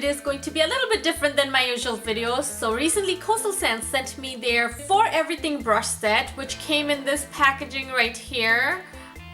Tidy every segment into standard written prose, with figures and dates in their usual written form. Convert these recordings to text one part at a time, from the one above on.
video is going to be a little bit different than my usual videos. So recently SCENTS sent me their For Everything brush set, which came in this packaging right here.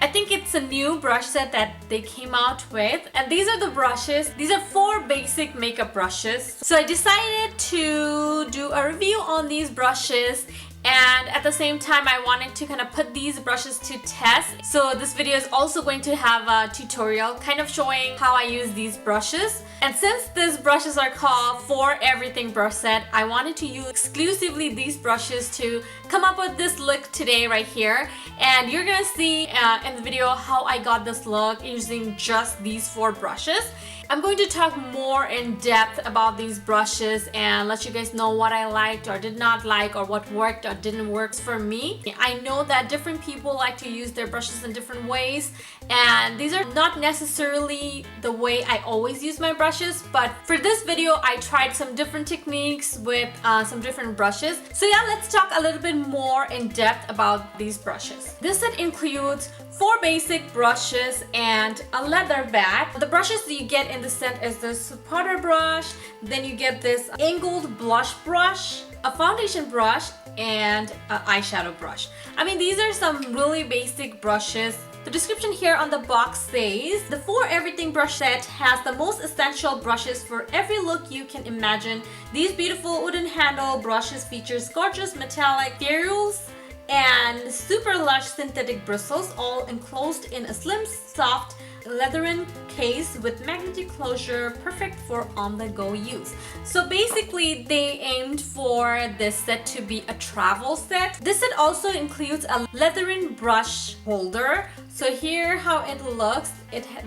I think it's a new brush set that they came out with, and these are the brushes. These are 4 basic makeup brushes. So I decided to do a review on these brushes, and at the same time I wanted to kind of put these brushes to test. So this video is also going to have a tutorial kind of showing how I use these brushes. And since these brushes are called For Everything brush set, I wanted to use exclusively these brushes to come up with this look today right here. And you're gonna see in the video how I got this look using just these 4 brushes. I'm going to talk more in depth about these brushes and let you guys know what I liked or did not like, or what worked or didn't work for me. I know that different people like to use their brushes in different ways, and these are not necessarily the way I always use my brushes, but for this video I tried some different techniques with some different brushes. So yeah, let's talk a little bit more in depth about these brushes. This set includes 4 basic brushes and a leather bag. The brushes that you get in the set is this powder brush, then you get this angled blush brush, a foundation brush, and an eyeshadow brush. I mean, these are some really basic brushes. The description here on the box says, the For Everything brush set has the most essential brushes for every look you can imagine. These beautiful wooden handle brushes features gorgeous metallic ferrules and super lush synthetic bristles, all enclosed in a slim, soft leathern case with magnetic closure, perfect for on-the-go use. So basically they aimed for this set to be a travel set. This set also includes a leathern brush holder. So here how it looks,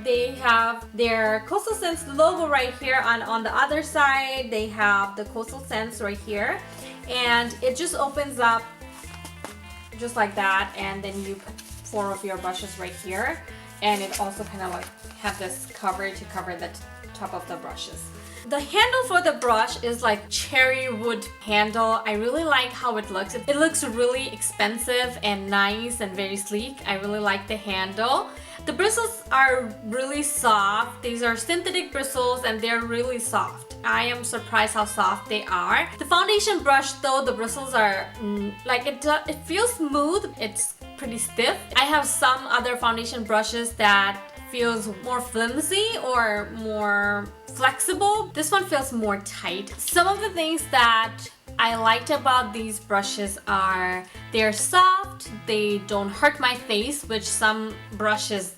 they have their Coastal Scents logo right here, and on the other side they have the Coastal Scents right here, and it just opens up just like that, and then you put 4 of your brushes right here, and it also kind of like have this cover to cover the top of the brushes. The handle for the brush is like cherry wood handle. I really like how it looks. It looks really expensive and nice and very sleek. I really like the handle. The bristles are really soft. These are synthetic bristles and they're really soft. I am surprised how soft they are. The foundation brush though, the bristles are like it feels smooth. It's pretty stiff. I have some other foundation brushes that feels more flimsy or more flexible. This one feels more tight. Some of the things that I liked about these brushes are they're soft, they don't hurt my face, which some brushes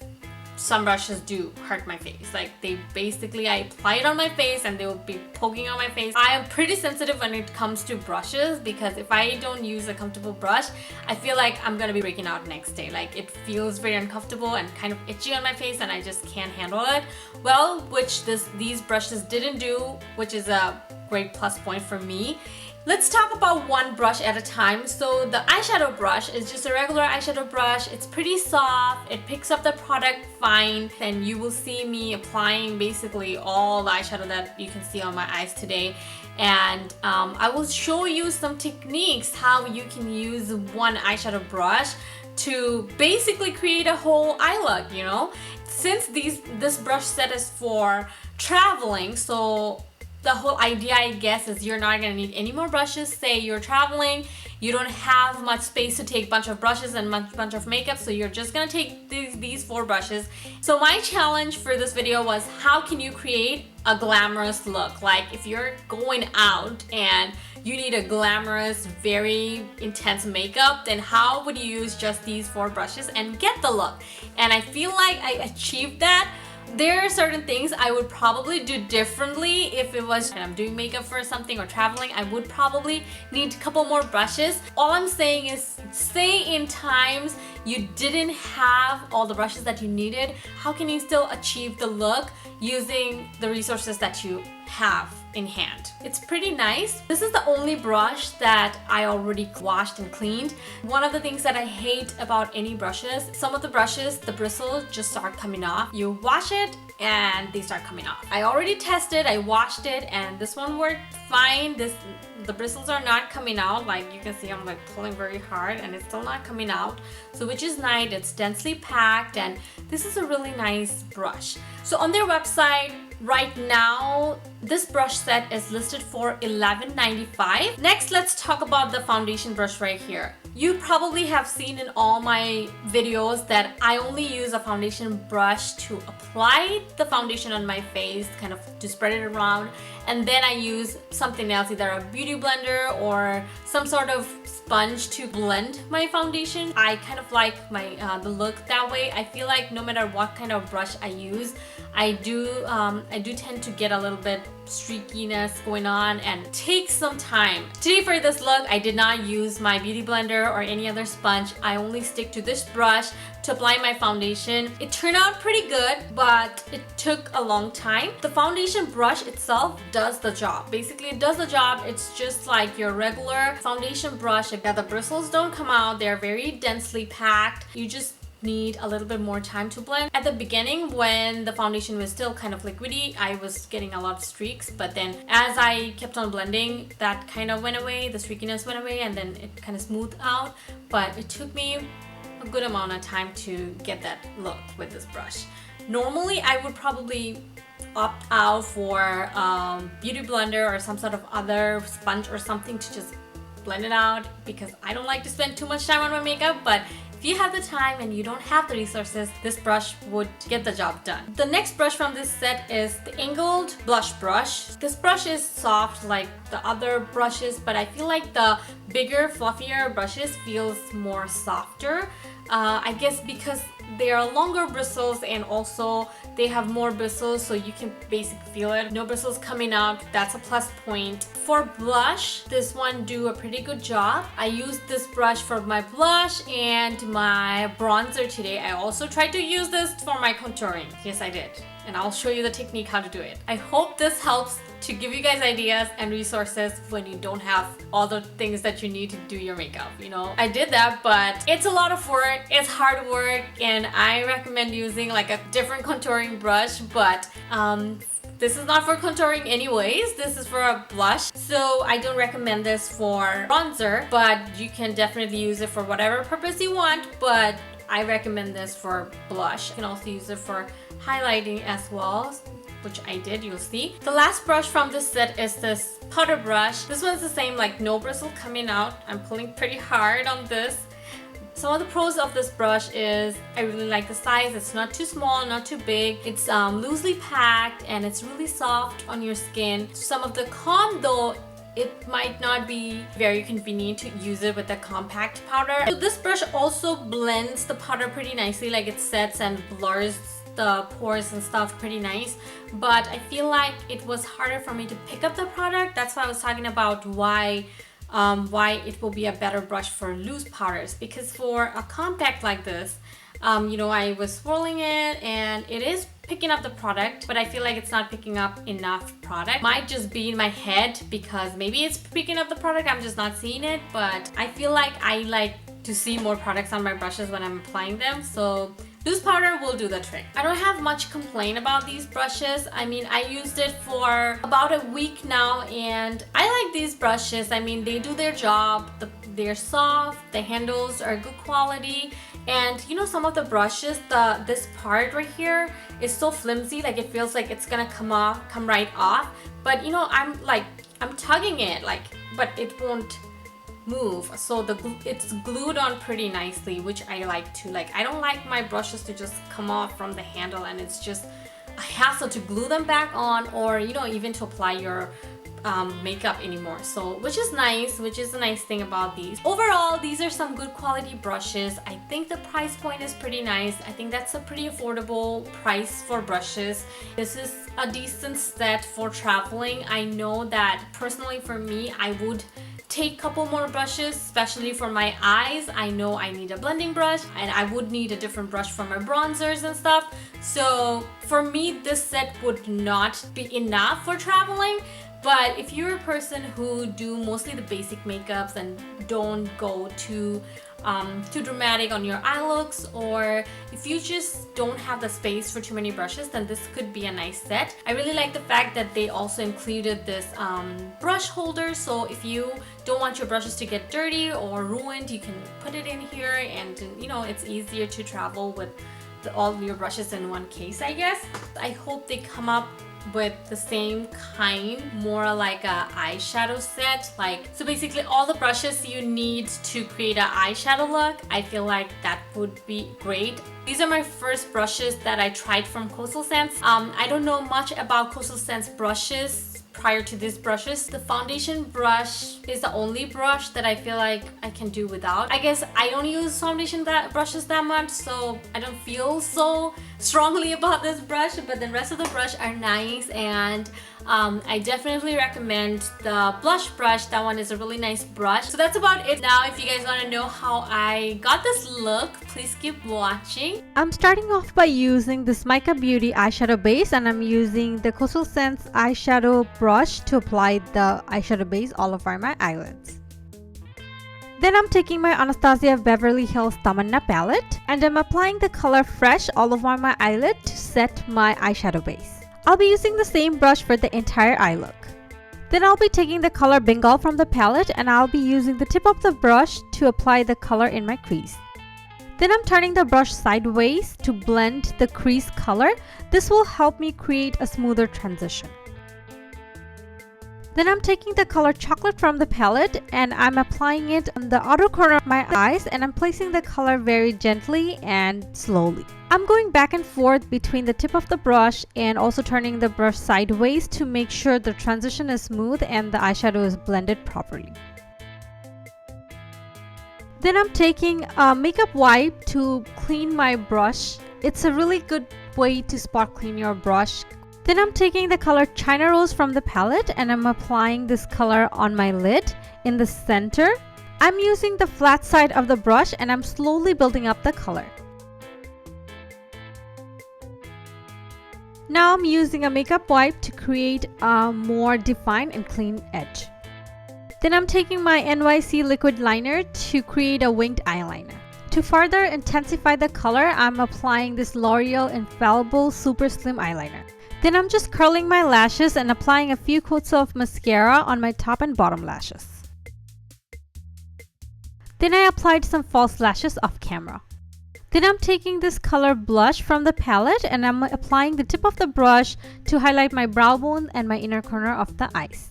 do hurt my face. Like I apply it on my face and they will be poking on my face. I am pretty sensitive when it comes to brushes, because if I don't use a comfortable brush, I feel like I'm gonna be breaking out next day. Like it feels very uncomfortable and kind of itchy on my face and I just can't handle it. Well, which these brushes didn't do, which is a great plus point for me. Let's talk about one brush at a time. So the eyeshadow brush is just a regular eyeshadow brush. It's pretty soft. It picks up the product fine. And you will see me applying basically all the eyeshadow that you can see on my eyes today. And I will show you some techniques how you can use one eyeshadow brush to basically create a whole eye look, you know? Since this brush set is for traveling, so the whole idea, I guess, is you're not gonna need any more brushes. Say you're traveling, you don't have much space to take a bunch of brushes and bunch of makeup, so you're just gonna take these 4 brushes. So my challenge for this video was, how can you create a glamorous look? Like if you're going out and you need a glamorous, very intense makeup, then how would you use just these 4 brushes and get the look? And I feel like I achieved that. There are certain things I would probably do differently if it was and I'm doing makeup for something or traveling. I would probably need a couple more brushes. All I'm saying is, say in times you didn't have all the brushes that you needed, how can you still achieve the look using the resources that you have in hand? It's pretty nice. This is the only brush that I already washed and cleaned. One of the things that I hate about any brushes, some of the brushes, the bristles just start coming off. You wash it and they start coming off. I already tested, I washed it, and this one worked fine. The bristles are not coming out. Like you can see, I'm like pulling very hard and it's still not coming out. So which is nice. It's densely packed and this is a really nice brush. So on their website right now, This brush set is listed for $11.95. Next, let's talk about the foundation brush right here. You probably have seen in all my videos that I only use a foundation brush to apply the foundation on my face, kind of to spread it around, and then I use something else, either a beauty blender or some sort of sponge to blend my foundation. I kind of like my the look that way. I feel like no matter what kind of brush I use, I do tend to get a little bit streakiness going on and it takes some time. Today for this look, I did not use my beauty blender or any other sponge. I only stick to this brush to apply my foundation. It turned out pretty good, but it took a long time. The foundation brush itself does the job. Basically, it does the job. It's just like your regular foundation brush, except that the bristles don't come out. They're very densely packed. You just need a little bit more time to blend. At the beginning, when the foundation was still kind of liquidy, I was getting a lot of streaks, but then as I kept on blending, that kind of went away, the streakiness went away, and then it kind of smoothed out. But it took me a good amount of time to get that look with this brush. Normally, I would probably opt out for beauty blender or some sort of other sponge or something to just blend it out, because I don't like to spend too much time on my makeup. But if you have the time and you don't have the resources, this brush would get the job done. The next brush from this set is the angled blush brush. This brush is soft like the other brushes, but I feel like the bigger, fluffier brushes feels more softer. I guess because they are longer bristles and also they have more bristles, so you can basically feel it. No bristles coming out, that's a plus point. For blush, this one do a pretty good job. I used this brush for my blush and my bronzer today. I also tried to use this for my contouring. Yes, I did. And I'll show you the technique how to do it. I hope this helps to give you guys ideas and resources when you don't have all the things that you need to do your makeup, you know. I did that, but it's a lot of work, it's hard work, and I recommend using like a different contouring brush, but this is not for contouring anyways, this is for a blush, so I don't recommend this for bronzer, but you can definitely use it for whatever purpose you want, but I recommend this for blush. You can also use it for highlighting as well, which I did, you'll see. The last brush from this set is this powder brush. This one's the same, like no bristle coming out. I'm pulling pretty hard on this. Some of the pros of this brush is I really like the size. It's not too small, not too big. It's loosely packed and it's really soft on your skin. Some of the con though, it might not be very convenient to use it with a compact powder. So this brush also blends the powder pretty nicely, like it sets and blurs the pores and stuff pretty nice, but I feel like it was harder for me to pick up the product. That's why I was talking about why it will be a better brush for loose powders, because for a compact like this, you know, I was swirling it and it is picking up the product, but I feel like it's not picking up enough product. Might just be in my head because maybe it's picking up the product, I'm just not seeing it, but I feel like I like to see more products on my brushes when I'm applying them, so loose powder will do the trick. I don't have much complaint about these brushes. I mean, I used it for about a week now and I like these brushes. I mean, they do their job. They're soft, the handles are good quality, and you know, some of the brushes, this part right here is so flimsy, like it feels like it's gonna come right off. But you know, I'm tugging it, like, but it won't move, so it's glued on pretty nicely, which I like too. Like, I don't like my brushes to just come off from the handle and it's just a hassle to glue them back on, or you know, even to apply your makeup anymore. So which is a nice thing about these. Overall, these are some good quality brushes. I think the price point is pretty nice. I think that's a pretty affordable price for brushes. This is a decent set for traveling. I know that personally for me, I would take a couple more brushes, especially for my eyes. I know I need a blending brush and I would need a different brush for my bronzers and stuff. So for me, this set would not be enough for traveling. But if you're a person who do mostly the basic makeups and don't go too dramatic on your eye looks, or if you just don't have the space for too many brushes, then this could be a nice set. I really like the fact that they also included this brush holder, so if you don't want your brushes to get dirty or ruined, you can put it in here, and you know, it's easier to travel with all of your brushes in one case, I guess. I hope they come up with the same kind, more like a eyeshadow set. So basically all the brushes you need to create an eyeshadow look, I feel like that would be great. These are my first brushes that I tried from Coastal Scents. I don't know much about Coastal Scents brushes prior to these brushes. The foundation brush is the only brush that I feel like I can do without. I guess I don't use foundation brushes that much, so I don't feel so strongly about this brush, but the rest of the brush are nice, and I definitely recommend the blush brush. That one is a really nice brush. So that's about it. Now, if you guys want to know how I got this look, please keep watching. I'm starting off by using this Mica Beauty eyeshadow base, and I'm using the Coastal Scents eyeshadow brush to apply the eyeshadow base all over my eyelids. Then I'm taking my Anastasia Beverly Hills Tamanna palette, and I'm applying the color Fresh all over my eyelid to set my eyeshadow base. I'll be using the same brush for the entire eye look. Then I'll be taking the color Bengal from the palette, and I'll be using the tip of the brush to apply the color in my crease. Then I'm turning the brush sideways to blend the crease color. This will help me create a smoother transition. Then I'm taking the color Chocolate from the palette, and I'm applying it on the outer corner of my eyes, and I'm placing the color very gently and slowly. I'm going back and forth between the tip of the brush and also turning the brush sideways to make sure the transition is smooth and the eyeshadow is blended properly. Then I'm taking a makeup wipe to clean my brush. It's a really good way to spot clean your brush. Then I'm taking the color China Rose from the palette, and I'm applying this color on my lid in the center. I'm using the flat side of the brush, and I'm slowly building up the color. Now I'm using a makeup wipe to create a more defined and clean edge. Then I'm taking my NYC liquid liner to create a winged eyeliner. To further intensify the color, I'm applying this L'Oreal Infallible Super Slim Eyeliner. Then I'm just curling my lashes and applying a few coats of mascara on my top and bottom lashes. Then I applied some false lashes off camera. Then I'm taking this color Blush from the palette, and I'm applying the tip of the brush to highlight my brow bone and my inner corner of the eyes.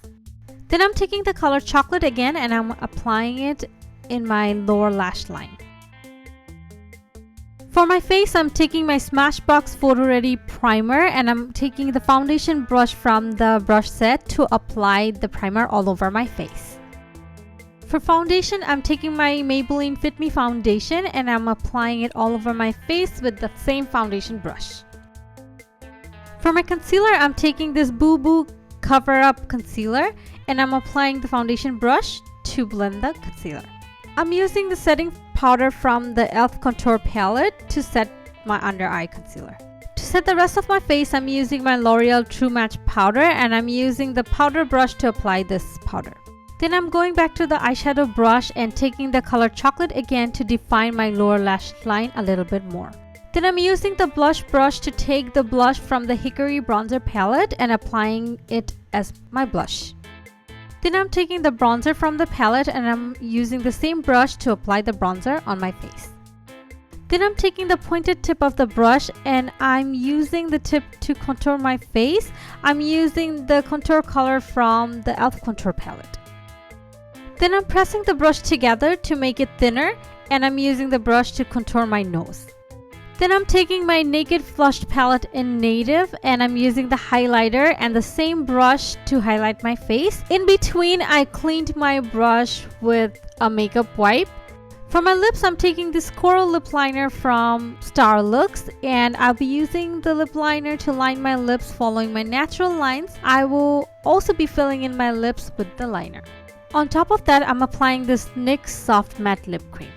Then I'm taking the color Chocolate again, and I'm applying it in my lower lash line. For my face, I'm taking my Smashbox Photo Ready primer, and I'm taking the foundation brush from the brush set to apply the primer all over my face. For foundation, I'm taking my Maybelline Fit Me foundation, and I'm applying it all over my face with the same foundation brush. For my concealer, I'm taking this Boo Coverup Concealer, and I'm applying the foundation brush to blend the concealer. I'm using the setting powder from the e.l.f. contour palette to set my under eye concealer. To set the rest of my face, I'm using my L'Oreal True Match powder, and I'm using the powder brush to apply this powder. Then I'm going back to the eyeshadow brush and taking the color Chocolate again to define my lower lash line a little bit more. Then I'm using the blush brush to take the blush from the Hikari bronzer palette and applying it as my blush. Then I'm taking the bronzer from the palette, and I'm using the same brush to apply the bronzer on my face. Then I'm taking the pointed tip of the brush, and I'm using the tip to contour my face. I'm using the contour color from the e.l.f. contour palette. Then I'm pressing the brush together to make it thinner, and I'm using the brush to contour my nose. Then I'm taking my Naked Flushed palette in Native, and I'm using the highlighter and the same brush to highlight my face. In between, I cleaned my brush with a makeup wipe. For my lips, I'm taking this Coral lip liner from Starlooks, and I'll be using the lip liner to line my lips following my natural lines. I will also be filling in my lips with the liner. On top of that, I'm applying this NYX Soft Matte Lip Cream.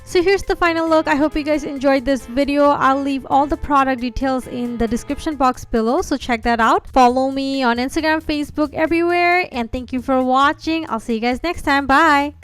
So here's the final look. I hope you guys enjoyed this video. I'll leave all the product details in the description box below, so check that out. Follow me on Instagram, Facebook, everywhere, and thank you for watching. I'll see you guys next time. Bye!